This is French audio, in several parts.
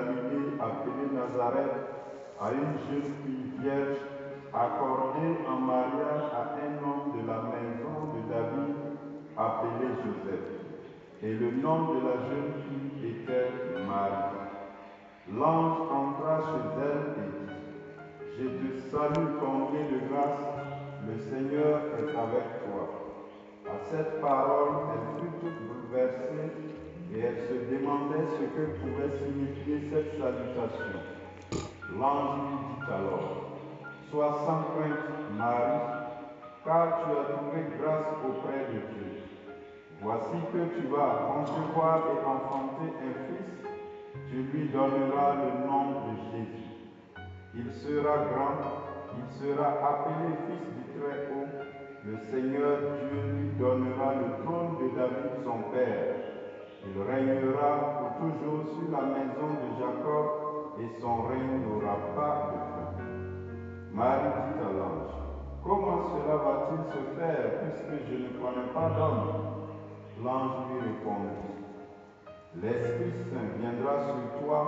Galilée appelée Nazareth à une jeune fille vierge accordée en mariage à un homme de la maison de David appelé Joseph. Et le nom de la jeune fille était Marie. L'ange entra chez elle et dit: Je te salue, comblée de grâce, le Seigneur est avec toi. À cette parole, elle fut toute bouleversée et elle se demandait ce que pouvait signifier cette salutation. L'ange lui dit alors: Sois sans crainte, Marie, car tu as trouvé grâce auprès de Dieu. Voici que tu vas concevoir et enfanter un fils, tu lui donneras le nom de Jésus. Il sera grand, il sera appelé fils du Très-Haut. Le Seigneur Dieu lui donnera le trône de David son père. Il régnera pour toujours sur la maison de Jacob et son règne n'aura pas de fin. Marie dit à l'ange: Comment cela va-t-il se faire puisque je ne connais pas d'homme? L'ange lui répondit: L'Esprit Saint viendra sur toi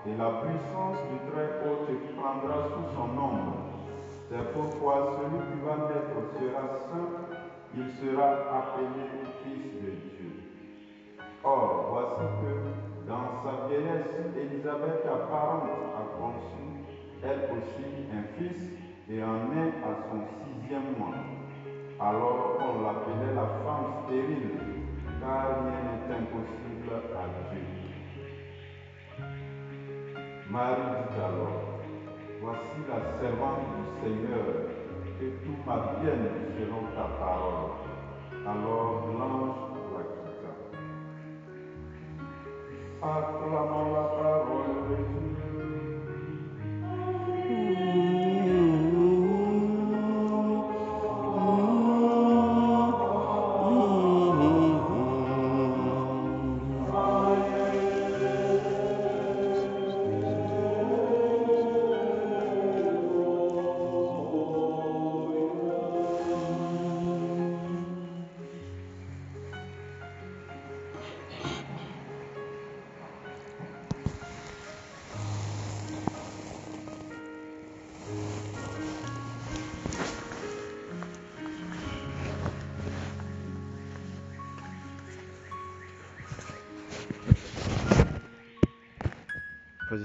et la puissance du Très-Haut te prendra sous son ombre. C'est pourquoi celui qui va naître sera saint, il sera appelé Fils de Dieu. Or, voici que dans sa vieillesse, Élisabeth apparente a conçu, elle aussi, un fils et en est à son 6e mois. Alors on l'appelait la femme stérile, car rien n'est impossible à Dieu. Marie dit alors: Voici la servante du Seigneur, que tout m'advienne selon ta parole. Alors l'ange la quitta. Acclamons la parole de Dieu.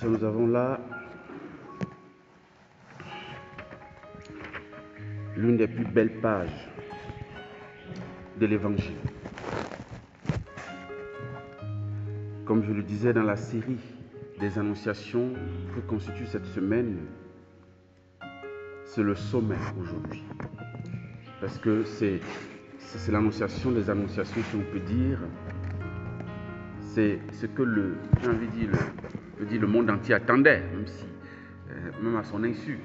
Nous avons là l'une des plus belles pages de l'Évangile. Comme je le disais dans la série des annonciations que constitue cette semaine, c'est le sommet aujourd'hui. Parce que c'est l'annonciation des annonciations, si on peut dire. C'est ce que le monde entier attendait, même à son insu.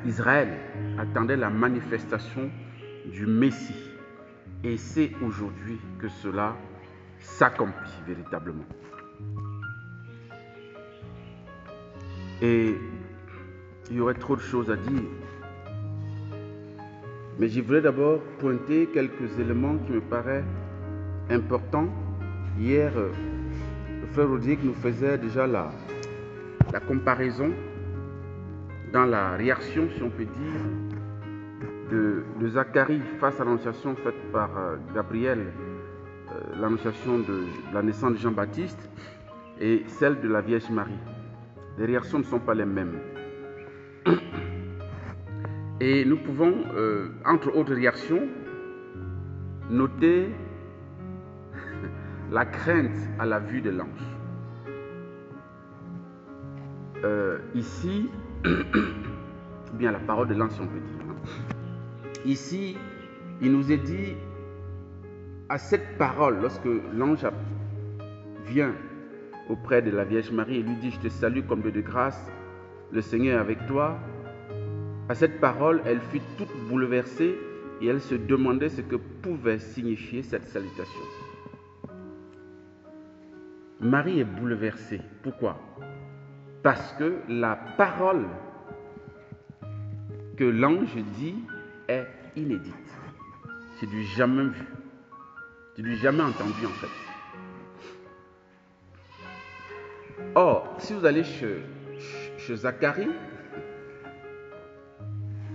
Israël attendait la manifestation du Messie. Et c'est aujourd'hui que cela s'accomplit véritablement. Et il y aurait trop de choses à dire. Mais je voulais d'abord pointer quelques éléments qui me paraissent importants. Hier, le frère Rodrigue nous faisait déjà la comparaison dans la réaction, si on peut dire, de Zacharie face à l'annonciation faite par Gabriel, l'annonciation de la naissance de Jean-Baptiste, et celle de la Vierge Marie. Les réactions ne sont pas les mêmes. Et nous pouvons, entre autres réactions, noter la crainte à la vue de l'ange. Ici, bien la parole de l'ange, si on peut dire. Ici, il nous est dit, à cette parole, lorsque l'ange vient auprès de la Vierge Marie et lui dit: Je te salue comme de grâce, le Seigneur est avec toi. À cette parole, elle fut toute bouleversée et elle se demandait ce que pouvait signifier cette salutation. Marie est bouleversée. Pourquoi? Parce que la parole que l'ange dit est inédite. C'est du jamais vu. C'est du jamais entendu en fait. Or, si vous allez chez Zacharie,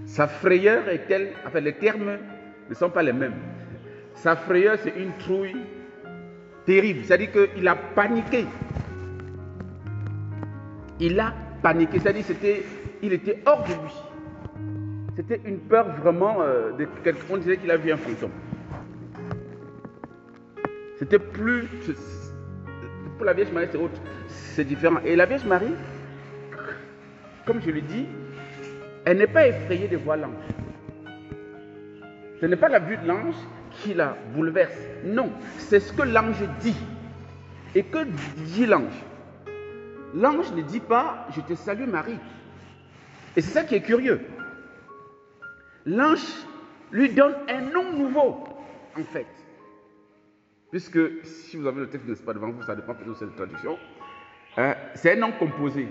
sa frayeur est telle, enfin les termes ne sont pas les mêmes. Sa frayeur, c'est une trouille terrible, c'est-à-dire qu'il a paniqué. Il a paniqué, c'est-à-dire il était hors de lui. C'était une peur vraiment de quelqu'un, on disait qu'il a vu un fantôme. C'était plus... Pour la Vierge Marie, c'est autre, c'est différent. Et la Vierge Marie, comme je l'ai dit, elle n'est pas effrayée de voir l'ange. Ce n'est pas la vue de l'ange qui la bouleverse. Non, c'est ce que l'ange dit. Et que dit l'ange? L'ange ne dit pas « Je te salue Marie ». Et c'est ça qui est curieux. L'ange lui donne un nom nouveau, en fait. Puisque, si vous avez le texte, n'est-ce pas, devant vous, ça dépend de cette traduction. C'est un nom composé.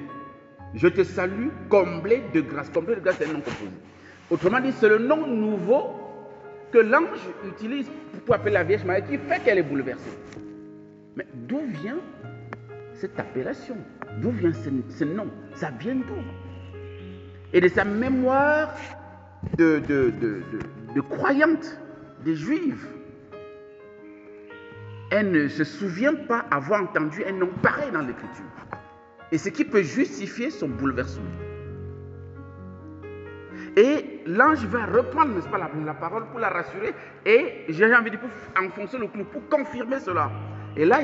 Je te salue, comblé de grâce. Comblé de grâce, c'est un nom composé. Autrement dit, c'est le nom nouveau que l'ange utilise pour appeler la Vierge Marie, qui fait qu'elle est bouleversée. Mais d'où vient cette appellation? D'où vient ce nom? Ça vient d'où? Et de sa mémoire de croyante, des Juives. Elle ne se souvient pas avoir entendu un nom pareil dans l'Écriture. Et ce qui peut justifier son bouleversement. Et l'ange va reprendre, n'est-ce pas, la parole pour la rassurer. Et j'ai envie de dire, pour enfoncer le clou, pour confirmer cela. Et là,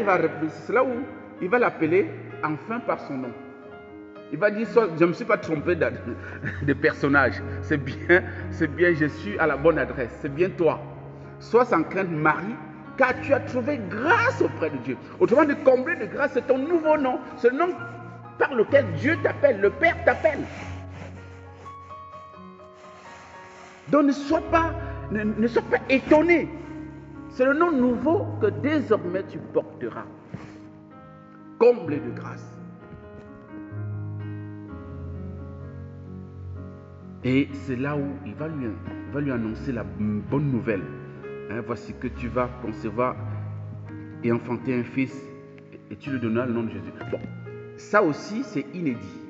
c'est là où il va l'appeler enfin par son nom. Il va dire, je ne me suis pas trompé de personnage. C'est bien, je suis à la bonne adresse. C'est bien toi. Sois sans crainte, Marie, car tu as trouvé grâce auprès de Dieu. Autrement dit, comblé de grâce, c'est ton nouveau nom. C'est le nom par lequel Dieu t'appelle, le Père t'appelle. Donc ne sois pas étonné. C'est le nom nouveau que désormais tu porteras. Comblé de grâce. Et c'est là où il va lui annoncer la bonne nouvelle. Voici que tu vas concevoir et enfanter un fils et tu lui donneras le nom de Jésus. Bon, ça aussi c'est inédit.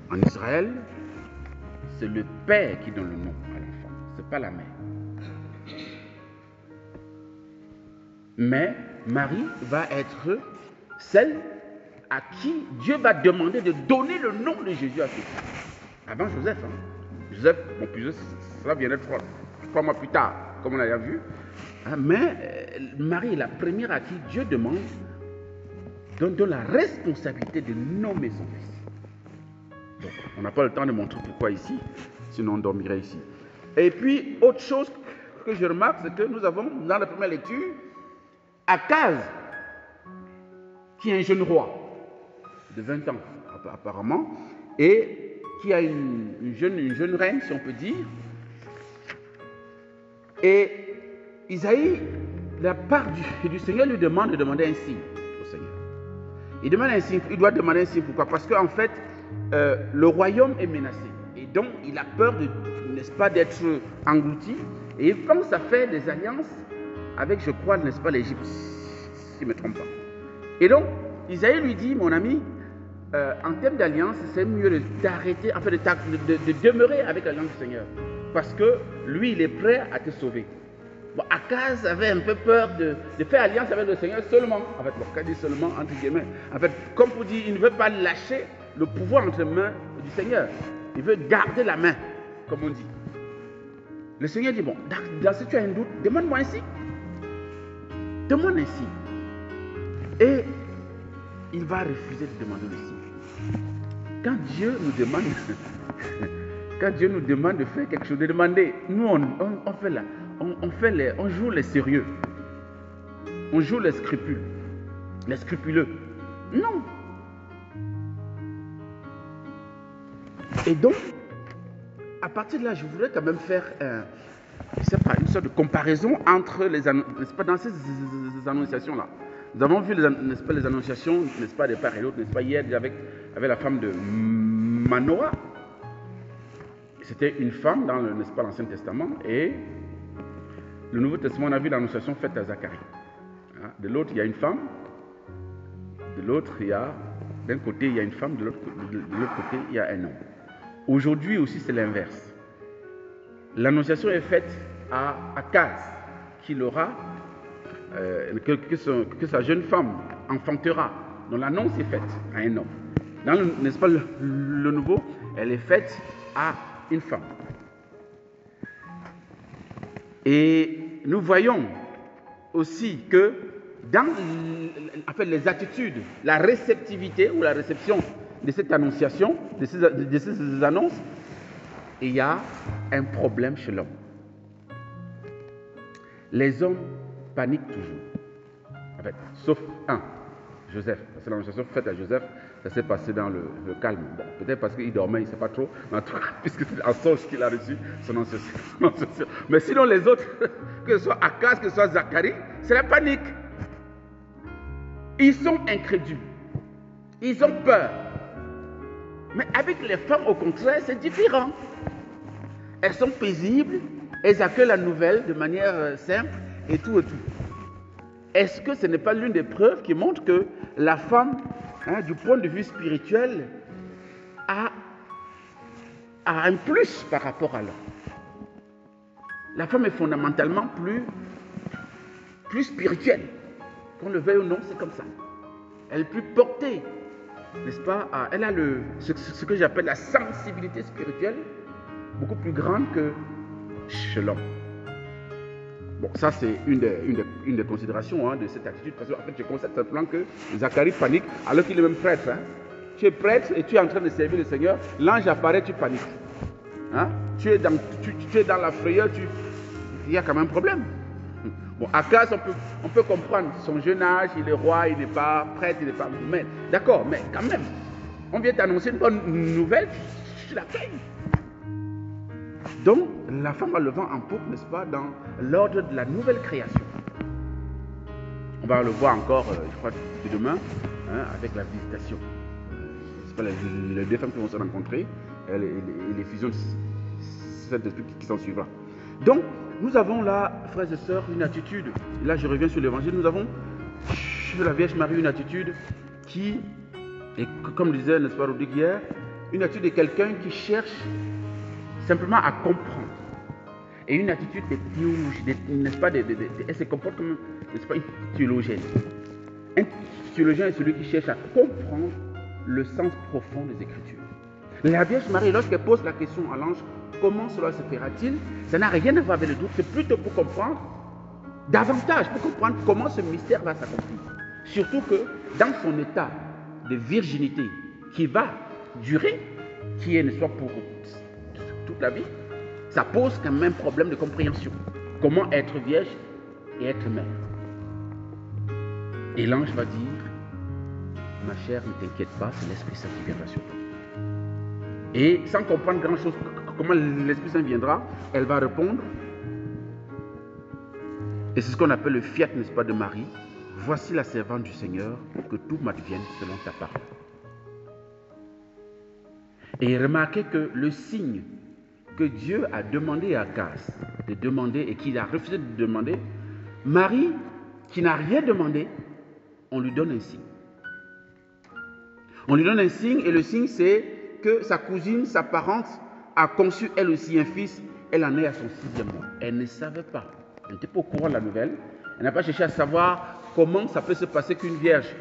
En Israël, c'est le père qui donne le nom à l'enfant, c'est pas la mère. Mais Marie va être celle à qui Dieu va demander de donner le nom de Jésus à ses fils. Avant Joseph. Joseph, bon, puis cela viendrait 3 mois plus tard, comme on l'a vu. Mais Marie est la première à qui Dieu donne la responsabilité de nommer son fils. Donc, on n'a pas le temps de montrer pourquoi ici, sinon on dormirait ici. Et puis, autre chose que je remarque, c'est que nous avons, dans la première lecture, Akaz, qui est un jeune roi de 20 ans, apparemment, et qui a une jeune reine, si on peut dire. Et Isaïe, la part du Seigneur lui demande de demander un signe au Seigneur. Il demande un signe, il doit demander un signe, pourquoi? Parce qu'en fait, le royaume est menacé. Et donc, il a peur, n'est-ce pas, d'être englouti. Et il pense à faire des alliances avec, je crois, n'est-ce pas, l'Égypte, si je ne me trompe pas. Et donc, Isaïe lui dit, mon ami, en termes d'alliance, c'est mieux d'arrêter, enfin de demeurer avec l'alliance du Seigneur. Parce que lui, il est prêt à te sauver. Bon, Akaz avait un peu peur de faire alliance avec le Seigneur seulement. En fait, quand dit seulement, entre guillemets, en fait, comme pour dire, il ne veut pas lâcher le pouvoir entre les mains du Seigneur. Il veut garder la main, comme on dit. Le Seigneur dit, bon, si tu as un doute, demande-moi un signe. Demande un signe. Et il va refuser de demander le signe. Quand Dieu nous demande de faire quelque chose, de demander, nous on fait là, on joue les sérieux, on joue les scrupuleux. Non. Et donc, à partir de là, je voudrais quand même faire une sorte de comparaison entre n'est-ce pas, dans ces annonciations-là. Nous avons vu n'est-ce pas, les annonciations, n'est-ce pas, de part et d'autre, n'est-ce pas, hier avec la femme de Manoah. C'était une femme dans n'est-ce pas, l'Ancien Testament, et le Nouveau Testament, on a vu l'annonciation faite à Zacharie. Hein? De l'autre, il y a une femme. De l'autre, d'un côté, il y a une femme. De l'autre côté, il y a un homme. Aujourd'hui aussi, c'est l'inverse. L'annonciation est faite à Akaz, qu'il aura, que sa jeune femme enfantera. Donc l'annonce est faite à un homme. N'est-ce pas, le nouveau, elle est faite à une femme. Et nous voyons aussi que dans les attitudes, la réceptivité ou la réception de cette annonciation, de ces annonces, il y a un problème chez l'homme. Les hommes paniquent toujours. En fait, sauf un, Joseph. Parce que l'annonciation faite à Joseph, ça s'est passé dans le calme. Bon, peut-être parce qu'il dormait, il ne sait pas trop, mais en tout cas, puisque c'est en songe qu'il a reçu son annonciation. Mais sinon, les autres, que ce soit Akaz, que ce soit Zacharie, c'est la panique. Ils sont incrédules. Ils ont peur. Mais avec les femmes, au contraire, c'est différent. Elles sont paisibles, elles accueillent la nouvelle de manière simple et tout et tout. Est-ce que ce n'est pas l'une des preuves qui montre que la femme, du point de vue spirituel, a un plus par rapport à l'homme? La femme est fondamentalement plus spirituelle. Qu'on le veuille ou non, c'est comme ça. Elle est plus portée, n'est-ce pas? Elle a ce que j'appelle la sensibilité spirituelle, beaucoup plus grande que chez l'homme. Bon, ça c'est une des considérations de cette attitude, parce qu'en fait je constate simplement que Zacharie panique alors qu'il est même prêtre. Tu es prêtre et tu es en train de servir le Seigneur, l'ange apparaît, tu paniques. Tu es dans la frayeur, il y a quand même un problème. Bon, Akaz, on peut comprendre son jeune âge, il est roi, il n'est pas prêtre, il n'est pas... Mais, d'accord, mais quand même, on vient t'annoncer une bonne nouvelle, tu la payes. Donc, la femme a le vent en poupe, n'est-ce pas, dans l'ordre de la nouvelle création. On va le voir encore, je crois, demain, avec la visitation. C'est pas les deux femmes qui vont se rencontrer, et les fusions de cet esprit qui s'en suivra. Donc, nous avons là, frères et sœurs, une attitude, et là je reviens sur l'évangile, nous avons chez la Vierge Marie une attitude qui, et comme le disait, n'est-ce pas, Rodrigue hier, une attitude de quelqu'un qui cherche simplement à comprendre. Et une attitude de théologie, n'est-ce pas, elle se comporte comme, n'est-ce pas, une théologienne. Un théologien est celui qui cherche à comprendre le sens profond des Écritures. La Vierge Marie, lorsqu'elle pose la question à l'ange, comment cela se fera-t-il? Ça n'a rien à voir avec le doute, c'est plutôt pour comprendre davantage, pour comprendre comment ce mystère va s'accomplir. Surtout que dans son état de virginité qui va durer, qui est, n'est-ce pas, pour toute la vie, ça pose quand même un problème de compréhension. Comment être vierge et être mère? Et l'ange va dire, ma chère, ne t'inquiète pas, c'est l'Esprit Saint qui viendra sur toi. Et sans comprendre grand-chose, comment l'Esprit Saint viendra, elle va répondre. Et c'est ce qu'on appelle le fiat, n'est-ce pas, de Marie. Voici la servante du Seigneur, que tout m'advienne selon ta parole. Et remarquez que le signe que Dieu a demandé à Akaz de demander et qu'il a refusé de demander, Marie, qui n'a rien demandé, on lui donne un signe. On lui donne un signe et le signe c'est que sa cousine, sa parente, a conçu elle aussi un fils. Elle en est à son 6e mois. Elle ne savait pas. Elle n'était pas au courant de la nouvelle. Elle n'a pas cherché à savoir comment ça peut se passer qu'une vierge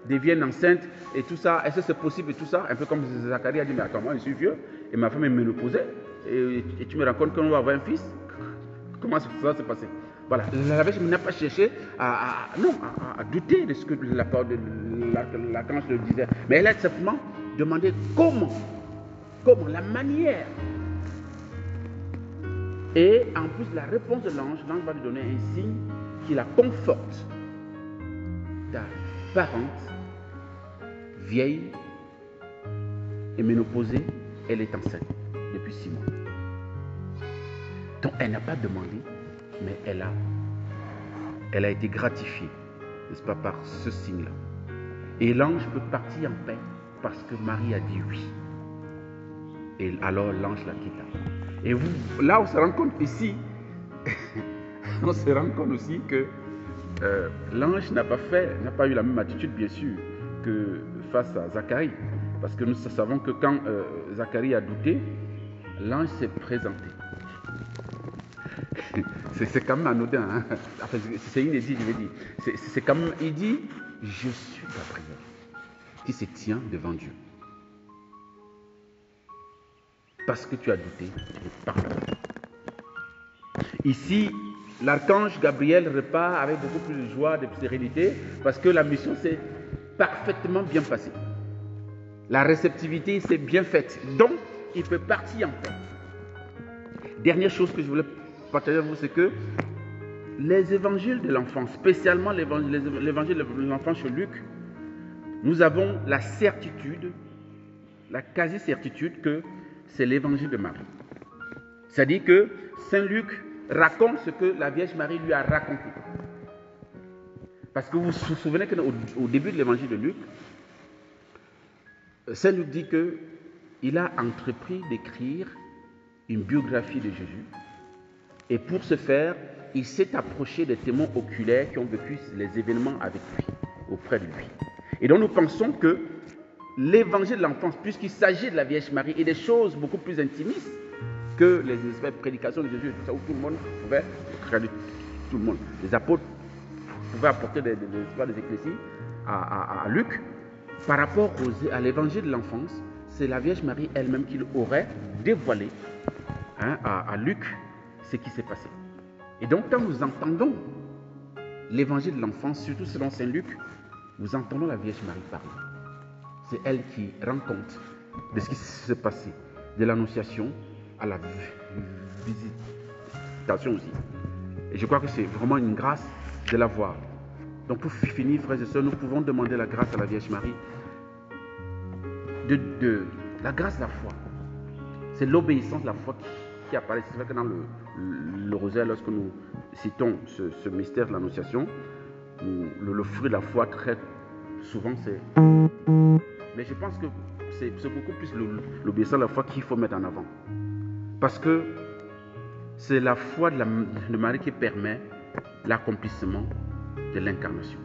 devienne enceinte et tout ça. Est-ce que c'est possible et tout ça? Un peu comme Zacharie a dit, mais attends, moi je suis vieux et ma femme est ménopausée et tu me racontes qu'on va avoir un fils? Comment ça va se passer? Voilà, la Vierge n'a pas cherché à douter de ce que la parole de l'archange le disait. Mais elle a simplement demandé comment, la manière. Et en plus, la réponse de l'ange va lui donner un signe qui la conforte. Ta parente, vieille et ménopausée, elle est enceinte depuis 6 mois. Donc, elle n'a pas demandé, mais elle a été gratifiée, n'est-ce pas, par ce signe-là. Et l'ange peut partir en paix parce que Marie a dit oui. Et alors l'ange la quitta. Et vous, là on se rend compte ici, on se rend compte aussi que l'ange n'a pas eu la même attitude, bien sûr, que face à Zacharie. Parce que nous savons que quand Zacharie a douté, l'ange s'est présenté. C'est quand même anodin, hein? Enfin, c'est inédit, je vais dire. C'est quand même, il dit, je suis Gabriel, qui se tient devant Dieu. Parce que tu as douté, je parle. Ici, l'archange Gabriel repart avec beaucoup plus de joie, de sérénité, parce que la mission s'est parfaitement bien passée. La réceptivité s'est bien faite. Donc, il peut partir en paix. Dernière chose que je voulais partager avec vous, c'est que les évangiles de l'enfant, spécialement l'évangile de l'enfant chez Luc, nous avons la certitude, la quasi-certitude que c'est l'évangile de Marie. C'est-à-dire que Saint Luc raconte ce que la Vierge Marie lui a raconté. Parce que vous vous souvenez qu'au début de l'évangile de Luc, Saint Luc dit qu'il a entrepris d'écrire une biographie de Jésus. Et pour ce faire, il s'est approché des témoins oculaires qui ont vécu les événements avec lui, auprès de lui. Et donc nous pensons que l'évangile de l'enfance, puisqu'il s'agit de la Vierge Marie et des choses beaucoup plus intimistes que les prédications de Jésus, tout ça, où tout le monde pouvait traduire, tout le monde. Les apôtres pouvaient apporter des ecclésies à Luc. Par rapport à l'évangile de l'enfance, c'est la Vierge Marie elle-même qui aurait dévoilé à Luc ce qui s'est passé. Et donc, quand nous entendons l'évangile de l'enfance, surtout selon Saint Luc, nous entendons la Vierge Marie parler. C'est elle qui rend compte de ce qui s'est passé, de l'annonciation à la visitation aussi. Et je crois que c'est vraiment une grâce de la voir. Donc pour finir, frères et sœurs, nous pouvons demander la grâce à la Vierge Marie, de la grâce de la foi. C'est l'obéissance de la foi qui apparaît. C'est vrai que dans le rosaire, lorsque nous citons ce mystère de l'annonciation, le fruit de la foi, très souvent, c'est... Mais je pense que c'est beaucoup plus l'obéissance de la foi qu'il faut mettre en avant. Parce que c'est la foi de Marie qui permet l'accomplissement de l'incarnation.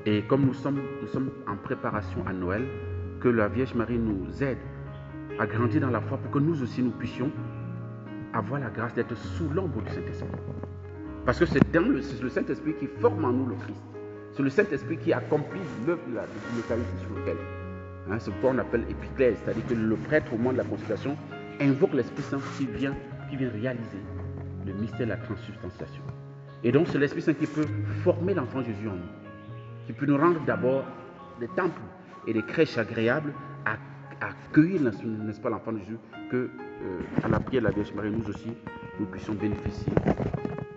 Et comme nous sommes en préparation à Noël, que la Vierge Marie nous aide à grandir dans la foi pour que nous aussi nous puissions avoir la grâce d'être sous l'ombre du Saint-Esprit. Parce que c'est le Saint-Esprit qui forme en nous le Christ. C'est le Saint-Esprit qui accomplit l'œuvre de l'Eucharistie sur lequel. C'est pourquoi on appelle épiclèse, c'est-à-dire que le prêtre au moment de la consécration invoque l'Esprit Saint qui vient réaliser le mystère de la transsubstantiation. Et donc c'est l'Esprit Saint qui peut former l'enfant Jésus en nous, qui peut nous rendre d'abord des temples et des crèches agréables à accueillir, n'est-ce pas, l'enfant Jésus, que à la prière de la Vierge Marie, nous aussi, nous puissions bénéficier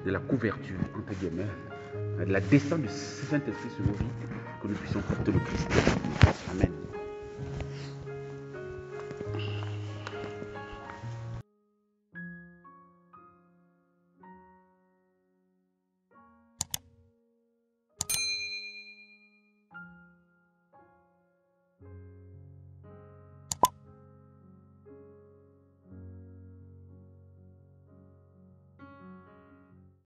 de la couverture, entre guillemets, de la descente du Saint-Esprit sur nos vies, que nous puissions porter le Christ.